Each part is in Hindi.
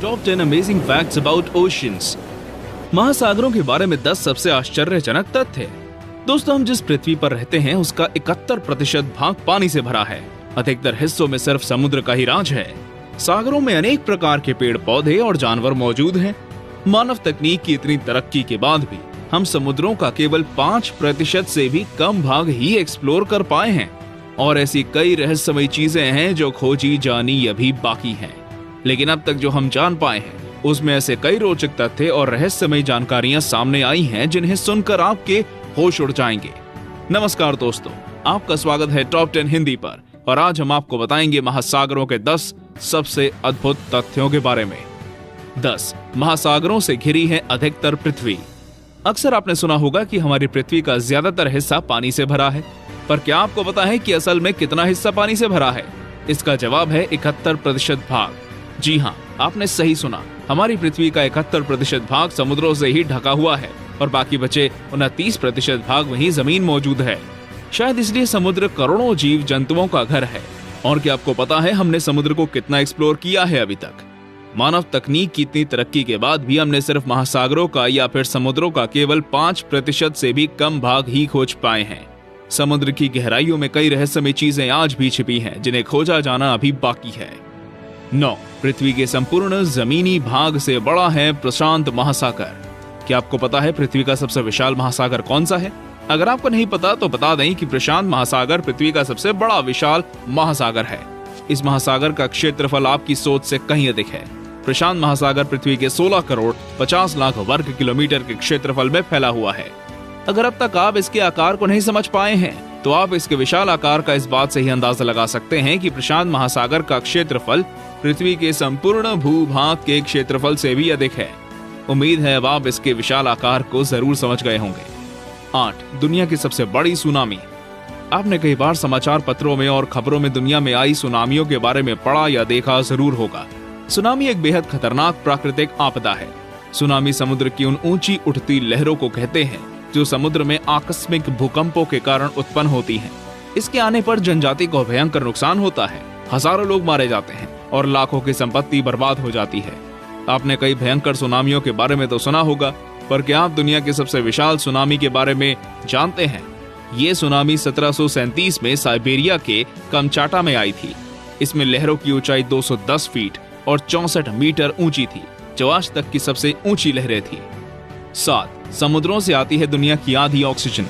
Top 10 amazing facts about oceans. महासागरों के बारे में 10 सबसे आश्चर्यजनक तथ्य। दोस्तों, हम जिस पृथ्वी पर रहते हैं उसका 71% भाग पानी से भरा है। अधिकतर हिस्सों में सिर्फ समुद्र का ही राज है। सागरों में अनेक प्रकार के पेड़ पौधे और जानवर मौजूद हैं। मानव तकनीक की इतनी तरक्की के बाद भी हम समुद्रों का केवल 5% से भी कम भाग ही एक्सप्लोर कर पाए हैं और ऐसी कई रहस्यमयी चीजें हैं जो खोजी जानी अभी बाकी हैं। लेकिन अब तक जो हम जान पाए हैं उसमें ऐसे कई रोचक तथ्य और रहस्यमयी जानकारियां सामने आई हैं जिन्हें सुनकर आपके होश उड़ जाएंगे। नमस्कार दोस्तों, आपका स्वागत है टॉप 10 हिंदी पर और आज हम आपको बताएंगे महासागरों के 10 सबसे अद्भुत तथ्यों के बारे में। 10 महासागरों से घिरी है अधिकतर पृथ्वी। अक्सर आपने सुना होगा कि हमारी पृथ्वी का ज्यादातर हिस्सा पानी से भरा है, पर क्या आपको पता है कि असल में कितना हिस्सा पानी से भरा है? इसका जवाब है 71% भाग। जी हाँ, आपने सही सुना। हमारी पृथ्वी का 71% भाग समुद्रों से ही ढका हुआ है और बाकी बचे 29% भाग वहीं जमीन मौजूद है। शायद इसलिए समुद्र करोड़ों जीव जंतुओं का घर है। और क्या आपको पता है हमने समुद्र को कितना एक्सप्लोर किया है अभी तक? मानव तकनीक की इतनी तरक्की के बाद भी हमने सिर्फ महासागरों का या फिर समुद्रों का केवल 5% से भी कम भाग ही खोज पाए हैं। समुद्र की गहराइयों में कई रहस्यमयी चीजें आज भी छिपी हैं जिन्हें खोजा जाना अभी बाकी है। 9 पृथ्वी के संपूर्ण जमीनी भाग से बड़ा है प्रशांत महासागर। क्या आपको पता है पृथ्वी का सबसे विशाल महासागर कौन सा है? अगर आपको नहीं पता तो बता दें कि प्रशांत महासागर पृथ्वी का सबसे बड़ा विशाल महासागर है। इस महासागर का क्षेत्रफल आपकी सोच से कहीं अधिक है। प्रशांत महासागर पृथ्वी के 16 करोड़ 50 लाख वर्ग किलोमीटर के क्षेत्रफल में फैला हुआ है। अगर अब तक आप इसके आकार को नहीं समझ पाए हैं तो आप इसके विशाल आकार का इस बात से ही अंदाजा लगा सकते हैं कि प्रशांत महासागर का क्षेत्रफल पृथ्वी के संपूर्ण भूभाग के क्षेत्रफल से भी अधिक है। उम्मीद है अब आप इसके विशाल आकार को जरूर समझ गए होंगे। 8 दुनिया की सबसे बड़ी सुनामी। आपने कई बार समाचार पत्रों में और खबरों में दुनिया में आई सुनामियों के बारे में पढ़ा या देखा जरूर होगा। सुनामी एक बेहद खतरनाक प्राकृतिक आपदा है। सुनामी समुद्र की उन ऊंची उठती लहरों को कहते हैं जो समुद्र में आकस्मिक भूकंपों के कारण उत्पन्न होती हैं। इसके आने पर जनजाति को भयंकर नुकसान होता है, हजारों लोग मारे जाते हैं और लाखों की संपत्ति बर्बाद हो जाती है। आपने कई भयंकर सुनामियों के बारे में तो सुना होगा, पर क्या आप दुनिया के सबसे विशाल सुनामी के बारे में जानते हैं? ये सुनामी 1737 में साइबेरिया के कमचाटा में आई थी। इसमें लहरों की ऊंचाई 210 फीट और 64 मीटर ऊंची थी, जो आज तक की सबसे ऊंची लहरें थी। 7 समुद्रों से आती है दुनिया की आधी ऑक्सीजन।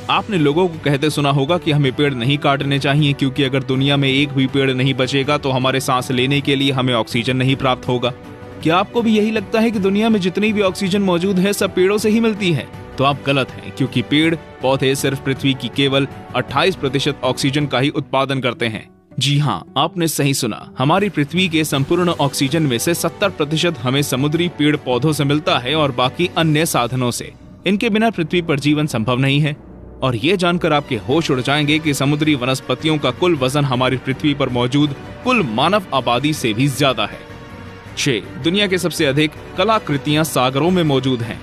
आपने लोगों को कहते सुना होगा कि हमें पेड़ नहीं काटने चाहिए क्योंकि अगर दुनिया में एक भी पेड़ नहीं बचेगा तो हमारे सांस लेने के लिए हमें ऑक्सीजन नहीं प्राप्त होगा। क्या आपको भी यही लगता है कि दुनिया में जितनी भी ऑक्सीजन मौजूद है सब पेड़ों से ही मिलती है? तो आप गलत हैं, क्योंकि पेड़ पौधे सिर्फ पृथ्वी की केवल 28% ऑक्सीजन का ही उत्पादन करते हैं। जी हाँ, आपने सही सुना। हमारी पृथ्वी के संपूर्ण ऑक्सीजन में से 70% हमें समुद्री पेड़ पौधों से मिलता है और बाकी अन्य साधनों से। इनके बिना पृथ्वी पर जीवन संभव नहीं है। और ये जानकर आपके होश उड़ जाएंगे कि समुद्री वनस्पतियों का कुल वजन हमारी पृथ्वी पर मौजूद कुल मानव आबादी से भी ज्यादा है। 6 दुनिया के सबसे अधिक कलाकृतियां सागरों में मौजूद हैं।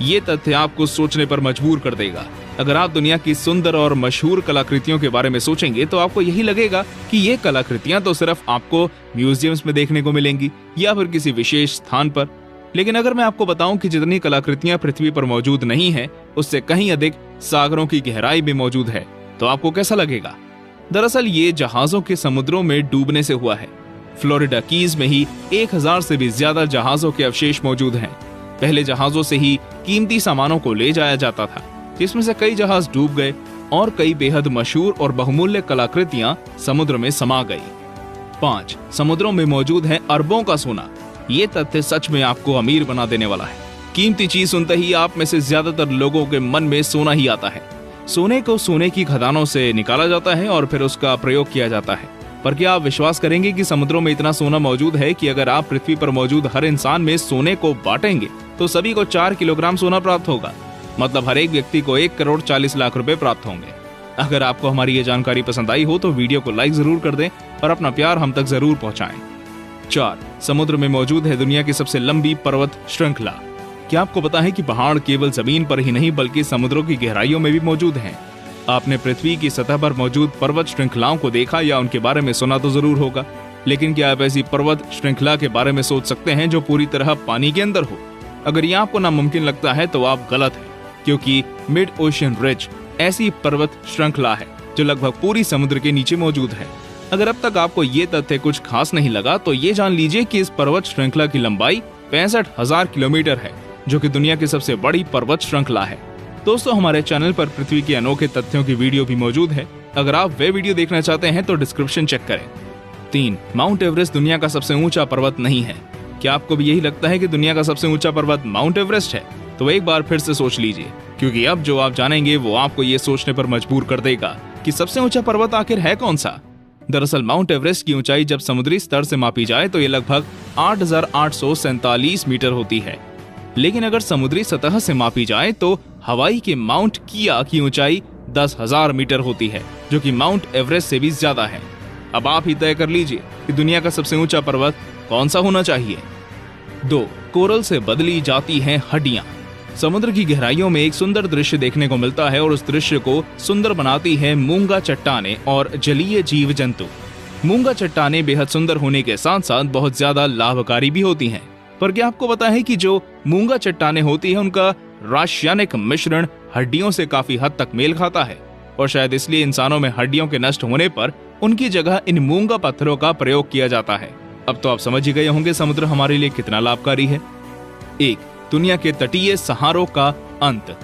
ये तथ्य आपको सोचने पर मजबूर कर देगा। अगर आप दुनिया की सुंदर और मशहूर कलाकृतियों के बारे में सोचेंगे तो आपको यही लगेगा कि ये कलाकृतियां तो सिर्फ आपको म्यूजियम्स में देखने को मिलेंगी या फिर किसी विशेष स्थान पर। लेकिन अगर मैं आपको बताऊं कि जितनी कलाकृतियां पृथ्वी पर मौजूद नहीं है उससे कहीं अधिक सागरों की गहराई में मौजूद है, तो आपको कैसा लगेगा? दरअसल ये जहाजों के समुद्रों में डूबने से हुआ है। फ्लोरिडा कीज में ही 1000 से भी ज्यादा जहाजों के अवशेष मौजूद हैं। पहले जहाजों से ही कीमती सामानों को ले जाया जाता था, जिसमें से कई जहाज डूब गए और कई बेहद मशहूर और बहुमूल्य कलाकृतियां समुद्र में समा गई। 5 समुद्रों में मौजूद है अरबों का सोना। ये तथ्य सच में आपको अमीर बना देने वाला है। कीमती चीज सुनते ही आप में से ज्यादातर लोगों के मन में सोना ही आता है। सोने को सोने की खदानों से निकाला जाता है और फिर उसका प्रयोग किया जाता है। पर क्या आप विश्वास करेंगे कि समुद्रों में इतना सोना मौजूद है कि अगर आप पृथ्वी पर मौजूद हर इंसान में सोने को बांटेंगे तो सभी को 4 किलोग्राम सोना प्राप्त होगा। मतलब हर एक व्यक्ति को 1 करोड़ 40 लाख रुपए प्राप्त होंगे। अगर आपको हमारी ये जानकारी पसंद आई हो तो वीडियो को लाइक जरूर कर दें और अपना प्यार हम तक जरूर पहुंचाएं। 4 समुद्र में मौजूद है दुनिया की सबसे लंबी पर्वत श्रृंखला। क्या आपको पता है कि पहाड़ केवल जमीन पर ही नहीं बल्कि समुद्रों की गहराइयों में भी मौजूद हैं? आपने पृथ्वी की सतह पर मौजूद पर्वत श्रृंखलाओं को देखा या उनके बारे में सुना तो जरूर होगा। लेकिन क्या आप ऐसी पर्वत श्रृंखला के बारे में सोच सकते हैं जो पूरी तरह पानी के अंदर हो? अगर ये आपको नामुमकिन लगता है तो आप गलत हैं, क्योंकि मिड ओशन रिज ऐसी पर्वत श्रृंखला है जो लगभग पूरी समुद्र के नीचे मौजूद है। अगर अब तक आपको ये तथ्य कुछ खास नहीं लगा तो ये जान लीजिए कि इस पर्वत श्रृंखला की लंबाई 65,000 किलोमीटर है, जो कि दुनिया की सबसे बड़ी पर्वत श्रृंखला है। दोस्तों, हमारे चैनल पर पृथ्वी के अनोखे तथ्यों की वीडियो भी मौजूद है। अगर आप वे वीडियो देखना चाहते हैं तो डिस्क्रिप्शन चेक करें। 3. माउंट एवरेस्ट दुनिया का सबसे ऊंचा पर्वत नहीं है। क्या आपको भी यही लगता है कि दुनिया का सबसे ऊंचा पर्वत माउंट एवरेस्ट है? तो एक बार फिर से सोच लीजिए, क्योंकि अब जो आप जानेंगे वो आपको ये सोचने पर मजबूर कर देगा कि सबसे ऊंचा पर्वत आखिर है कौन सा। दरअसल माउंट एवरेस्ट की ऊंचाई जब समुद्री स्तर से मापी जाए तो ये लगभग 8,847 मीटर होती है, लेकिन अगर समुद्री सतह से मापी जाए तो हवाई के माउंट किया की ऊंचाई 10,000 मीटर होती है, जो कि माउंट एवरेस्ट से भी ज्यादा है। अब आप ही तय कर लीजिए कि दुनिया का सबसे ऊंचा पर्वत कौन सा होना चाहिए। 2. कोरल से बदली जाती हैं हड्डियां। समुद्र की गहराइयों में एक सुंदर दृश्य देखने को मिलता है और उस दृश्य को सुंदर बनाती है मूंगा चट्टानें और जलीय जीव जंतु। मूंगा चट्टानें बेहद सुंदर होने के साथ साथ बहुत ज्यादा लाभकारी भी होती हैं। पर क्या आपको पता है कि जो मूंगा चट्टानें होती है उनका रासायनिक मिश्रण हड्डियों से काफी हद तक मेल खाता है, और शायद इसलिए इंसानों में हड्डियों के नष्ट होने पर उनकी जगह इन मूंगा पत्थरों का प्रयोग किया जाता है। अब तो आप समझ ही गए होंगे समुद्र हमारे लिए कितना लाभकारी है। 1. दुनिया के तटीय सहारों का अंत।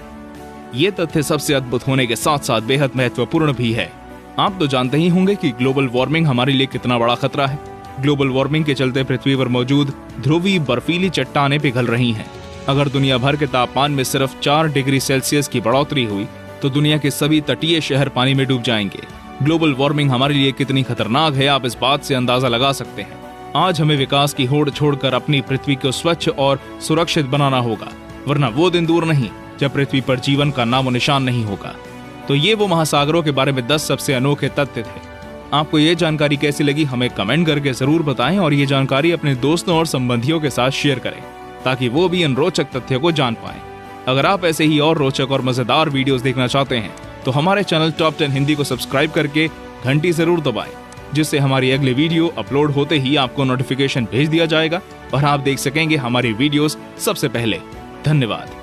ये तथ्य सबसे अद्भुत होने के साथ साथ बेहद महत्वपूर्ण भी है। आप तो जानते ही होंगे कि ग्लोबल वार्मिंग हमारे लिए कितना बड़ा खतरा है। ग्लोबल वार्मिंग के चलते पृथ्वी पर मौजूद ध्रुवीय बर्फीली चट्टानें पिघल रही हैं। अगर दुनिया भर के तापमान में सिर्फ 4 डिग्री सेल्सियस की बढ़ोतरी हुई तो दुनिया के सभी तटीय शहर पानी में डूब जाएंगे। ग्लोबल वार्मिंग हमारे लिए कितनी खतरनाक है आप इस बात से अंदाजा लगा सकते हैं। आज हमें विकास की होड़ छोड़कर अपनी पृथ्वी को स्वच्छ और सुरक्षित बनाना होगा, वरना वो दिन दूर नहीं जब पृथ्वी पर जीवन का नामो निशान नहीं होगा। तो ये वो महासागरों के बारे में 10 सबसे अनोखे तथ्य थे। आपको ये जानकारी कैसी लगी हमें कमेंट करके जरूर बताएं और ये जानकारी अपने दोस्तों और संबंधियों के साथ शेयर करें ताकि वो भी इन रोचक तथ्यों को जान पाएं। अगर आप ऐसे ही और रोचक और मजेदार वीडियोस देखना चाहते हैं तो हमारे चैनल टॉप 10 हिंदी को सब्सक्राइब करके घंटी जरूर दबाएं, जिससे हमारी अगली वीडियो अपलोड होते ही आपको नोटिफिकेशन भेज दिया जाएगा और आप देख सकेंगे हमारी वीडियोस सबसे पहले। धन्यवाद।